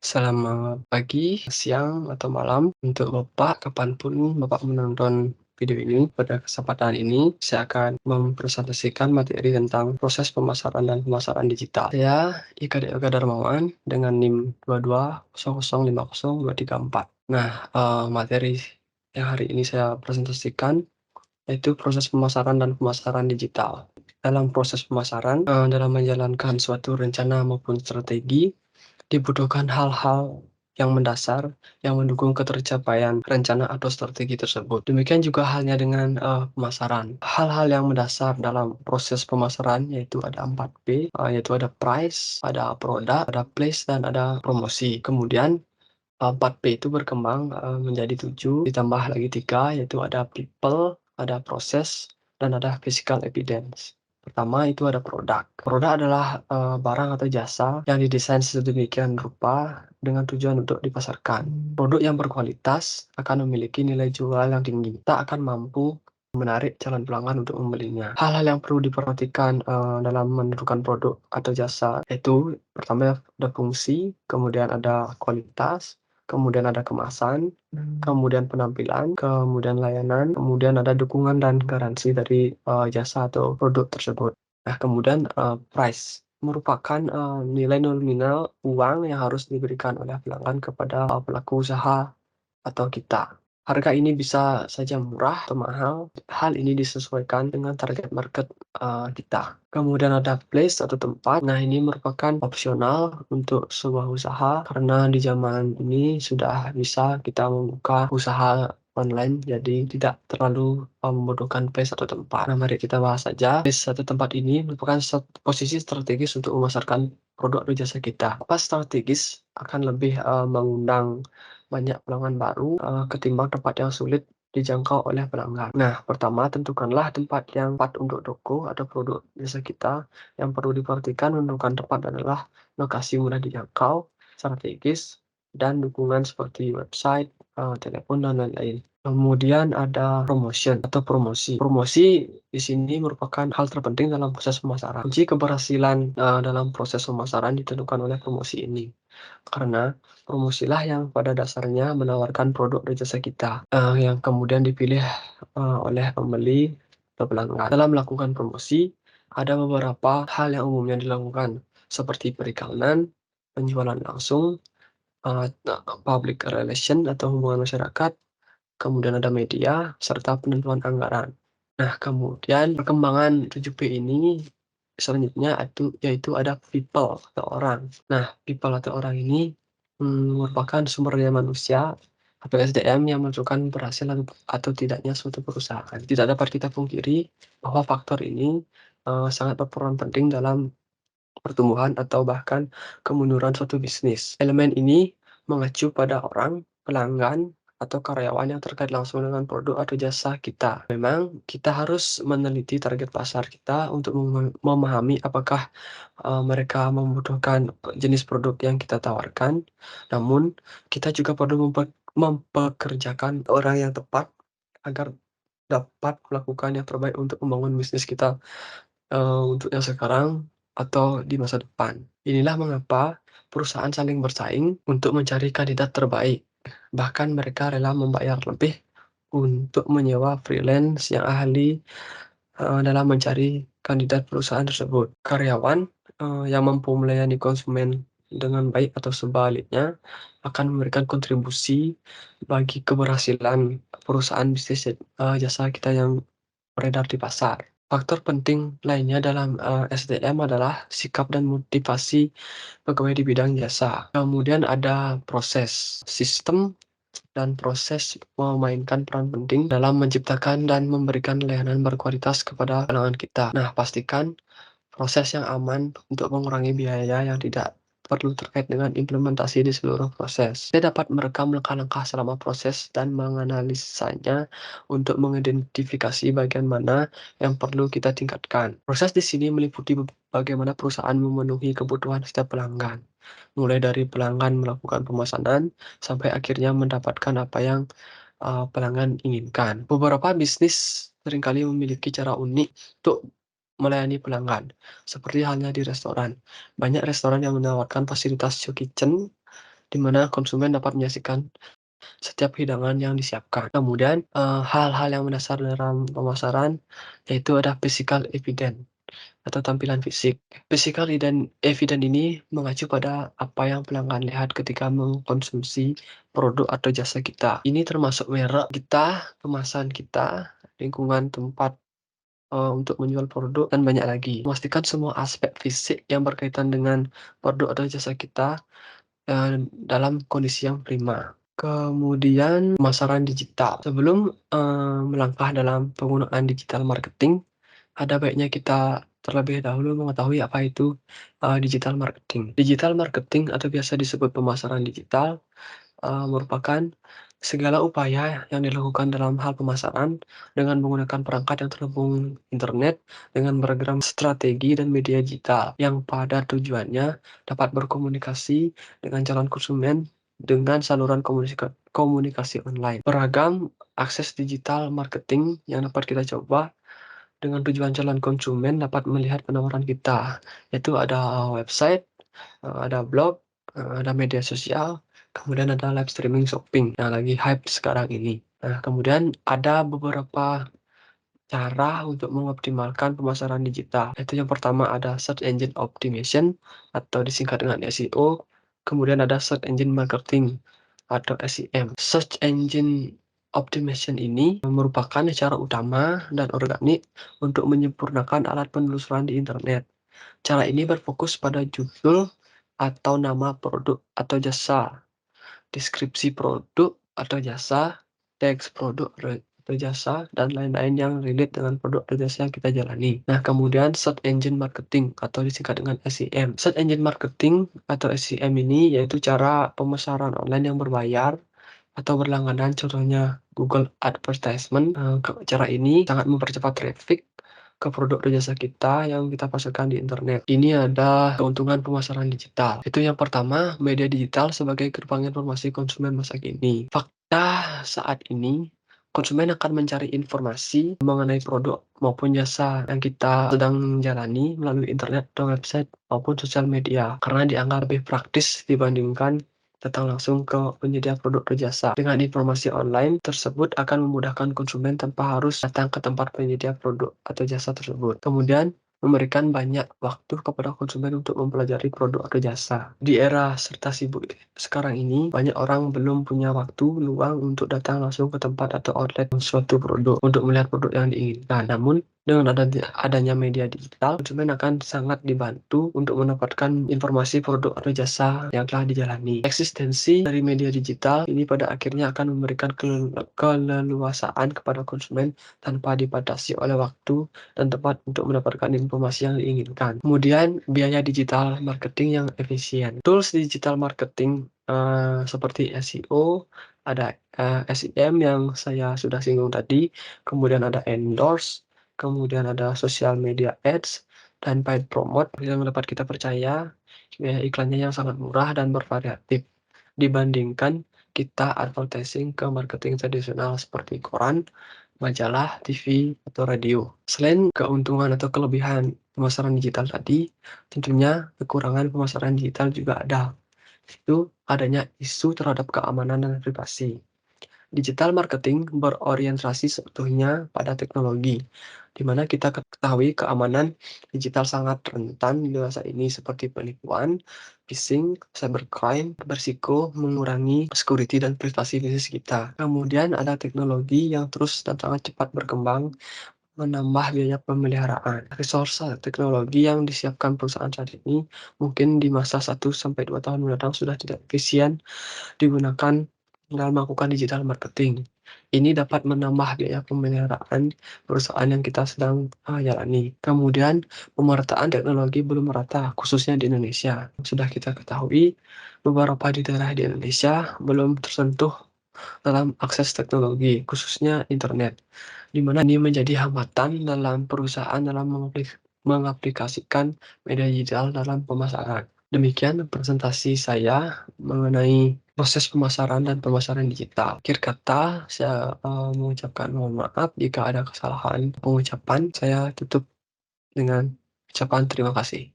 Selamat pagi, siang, atau malam untuk Bapak, kapanpun Bapak menonton video ini. Pada kesempatan ini, saya akan mempresentasikan materi tentang proses pemasaran dan pemasaran digital. Saya Ika Yoga Darmawan dengan NIM 2200502344. Nah, materi yang hari ini saya presentasikan yaitu proses pemasaran dan pemasaran digital. Dalam proses pemasaran, dalam menjalankan suatu rencana maupun strategi, dibutuhkan hal-hal yang mendasar yang mendukung ketercapaian rencana atau strategi tersebut. Demikian juga halnya dengan pemasaran. Hal-hal yang mendasar dalam proses pemasaran yaitu ada 4P, yaitu ada price, ada produk, ada place, dan ada promosi. Kemudian 4P itu berkembang menjadi 7, ditambah lagi 3, yaitu ada people, ada proses, dan ada physical evidence. Pertama itu ada produk. Produk adalah barang atau jasa yang didesain sedemikian rupa dengan tujuan untuk dipasarkan. Produk yang berkualitas akan memiliki nilai jual yang tinggi. Tak akan mampu menarik calon pelanggan untuk membelinya. Hal-hal yang perlu diperhatikan dalam menentukan produk atau jasa yaitu pertama ada fungsi, kemudian ada kualitas, kemudian ada kemasan, kemudian penampilan, kemudian layanan, kemudian ada dukungan dan garansi dari jasa atau produk tersebut. Nah, kemudian price merupakan nilai nominal uang yang harus diberikan oleh pelanggan kepada pelaku usaha atau kita. Harga ini bisa saja murah atau mahal. Hal ini disesuaikan dengan target market kita. Kemudian ada place atau tempat. Nah, ini merupakan opsional untuk sebuah usaha karena di zaman ini sudah bisa kita membuka usaha online, jadi tidak terlalu membutuhkan place atau tempat. Nah, mari kita bahas saja. Place atau tempat ini merupakan posisi strategis untuk memasarkan produk atau jasa kita. Apa strategis akan lebih mengundang banyak pelanggan baru ketimbang tempat yang sulit dijangkau oleh pelanggan. Nah, pertama tentukanlah tempat yang tepat untuk toko atau produk jasa kita. Yang perlu diperhatikan menentukan tempat adalah lokasi mudah dijangkau, strategis, dan dukungan seperti website, telepon, dan lain-lain. Kemudian ada promotion atau promosi. Promosi di sini merupakan hal terpenting dalam proses pemasaran. Kunci keberhasilan dalam proses pemasaran ditentukan oleh promosi ini. Karena promosilah yang pada dasarnya menawarkan produk dan jasa kita, yang kemudian dipilih oleh pembeli atau pelanggan. Dalam melakukan promosi, ada beberapa hal yang umumnya dilakukan, seperti periklanan, penjualan langsung, public relation atau hubungan masyarakat, kemudian ada media, serta penentuan anggaran. Nah, kemudian perkembangan 7P ini selanjutnya yaitu ada people atau orang. Nah, people atau orang ini merupakan sumber daya manusia atau SDM yang menentukan berhasil atau tidaknya suatu perusahaan. Tidak dapat kita pungkiri bahwa faktor ini sangat berperan penting dalam pertumbuhan atau bahkan kemunduran suatu bisnis. Elemen ini mengacu pada orang, pelanggan, atau karyawan yang terkait langsung dengan produk atau jasa kita. Memang kita harus meneliti target pasar kita untuk memahami apakah mereka membutuhkan jenis produk yang kita tawarkan. Namun, kita juga perlu mempekerjakan orang yang tepat agar dapat melakukan yang terbaik untuk membangun bisnis kita untuk yang sekarang atau di masa depan. Inilah mengapa perusahaan saling bersaing untuk mencari kandidat terbaik. Bahkan mereka rela membayar lebih untuk menyewa freelance yang ahli dalam mencari kandidat perusahaan tersebut. Karyawan yang mampu melayani konsumen dengan baik atau sebaliknya akan memberikan kontribusi bagi keberhasilan perusahaan bisnis jasa kita yang beredar di pasar. Faktor penting lainnya dalam SDM adalah sikap dan motivasi pegawai di bidang jasa. Kemudian ada proses. Sistem dan proses memainkan peran penting dalam menciptakan dan memberikan layanan berkualitas kepada pelanggan kita. Nah, pastikan proses yang aman untuk mengurangi biaya yang tidak perlu terkait dengan implementasi di seluruh proses. Kita dapat merekam langkah-langkah selama proses dan menganalisanya untuk mengidentifikasi bagian mana yang perlu kita tingkatkan. Proses di sini meliputi bagaimana perusahaan memenuhi kebutuhan setiap pelanggan, mulai dari pelanggan melakukan pemesanan sampai akhirnya mendapatkan apa yang pelanggan inginkan. Beberapa bisnis seringkali memiliki cara unik untuk melayani pelanggan, seperti halnya di restoran. Banyak restoran yang menawarkan fasilitas show kitchen di mana konsumen dapat menyaksikan setiap hidangan yang disiapkan. Kemudian, hal-hal yang mendasar dalam pemasaran, yaitu ada physical evidence atau tampilan fisik. Physical evidence ini mengacu pada apa yang pelanggan lihat ketika mengkonsumsi produk atau jasa kita. Ini termasuk merek kita, kemasan kita, lingkungan tempat untuk menjual produk, dan banyak lagi. Memastikan semua aspek fisik yang berkaitan dengan produk atau jasa kita, dalam kondisi yang prima. Kemudian pemasaran digital. Sebelum, melangkah dalam penggunaan digital marketing, ada baiknya kita terlebih dahulu mengetahui apa itu, digital marketing. Digital marketing atau biasa disebut pemasaran digital merupakan segala upaya yang dilakukan dalam hal pemasaran dengan menggunakan perangkat yang terhubung internet dengan beragam strategi dan media digital yang pada tujuannya dapat berkomunikasi dengan calon konsumen dengan saluran komunikasi online. Beragam akses digital marketing yang dapat kita coba dengan tujuan calon konsumen dapat melihat penawaran kita, yaitu ada website, ada blog, ada media sosial, kemudian ada live streaming shopping yang lagi hype sekarang ini. Nah, kemudian ada beberapa cara untuk mengoptimalkan pemasaran digital. Itu yang pertama ada search engine optimization atau disingkat dengan SEO, kemudian ada search engine marketing atau SEM. Search engine optimization ini merupakan cara utama dan organik untuk menyempurnakan alat penelusuran di internet. Cara ini berfokus pada judul atau nama produk atau jasa, deskripsi produk atau jasa, teks produk atau jasa, dan lain-lain yang relate dengan produk atau jasa yang kita jalani. Nah, kemudian search engine marketing atau disingkat dengan SEM. Search engine marketing atau SEM ini yaitu cara pemasaran online yang berbayar atau berlangganan, contohnya Google Advertisement. Cara ini sangat mempercepat traffic ke produk atau jasa kita yang kita pasarkan di internet. Ini ada keuntungan pemasaran digital. Itu yang pertama, media digital sebagai gerbang informasi konsumen masa kini. Fakta saat ini, konsumen akan mencari informasi mengenai produk maupun jasa yang kita sedang jalani melalui internet atau website maupun sosial media, karena dianggap lebih praktis dibandingkan datang langsung ke penyedia produk atau jasa. Dengan informasi online tersebut akan memudahkan konsumen tanpa harus datang ke tempat penyedia produk atau jasa tersebut. Kemudian, memberikan banyak waktu kepada konsumen untuk mempelajari produk atau jasa. Di era serba sibuk sekarang ini, banyak orang belum punya waktu luang untuk datang langsung ke tempat atau outlet suatu produk untuk melihat produk yang diinginkan. Namun, dengan adanya media digital, konsumen akan sangat dibantu untuk mendapatkan informasi produk atau jasa yang telah dijalani. Eksistensi dari media digital ini pada akhirnya akan memberikan keleluasaan kepada konsumen tanpa dibatasi oleh waktu dan tempat untuk mendapatkan informasi yang diinginkan. Kemudian, biaya digital marketing yang efisien. Tools digital marketing seperti SEO, ada SEM yang saya sudah singgung tadi, kemudian ada endorse, kemudian ada social media ads, dan paid promote yang dapat kita percaya biaya iklannya yang sangat murah dan bervariatif dibandingkan kita advertising ke marketing tradisional seperti koran, majalah, TV, atau radio. Selain keuntungan atau kelebihan pemasaran digital tadi, tentunya kekurangan pemasaran digital juga ada. Itu adanya isu terhadap keamanan dan privasi. Digital marketing berorientasi sebetulnya pada teknologi, di mana kita ketahui keamanan digital sangat rentan di masa ini seperti penipuan, phishing, cybercrime, berisiko mengurangi security dan privasi bisnis kita. Kemudian ada teknologi yang terus dan sangat cepat berkembang, menambah biaya pemeliharaan. Resource teknologi yang disiapkan perusahaan saat ini mungkin di masa 1 sampai 2 tahun mendatang sudah tidak efisien digunakan dalam melakukan digital marketing. Ini dapat menambah biaya pemeliharaan perusahaan yang kita sedang jalani. Kemudian, pemerataan teknologi belum merata, khususnya di Indonesia. Sudah kita ketahui, beberapa di daerah di Indonesia belum tersentuh dalam akses teknologi, khususnya internet, di mana ini menjadi hambatan dalam perusahaan dalam mengaplikasikan media digital dalam pemasaran. Demikian presentasi saya mengenai proses pemasaran dan pemasaran digital. Akhir kata, saya mengucapkan mohon maaf jika ada kesalahan pengucapan. Saya tutup dengan ucapan terima kasih.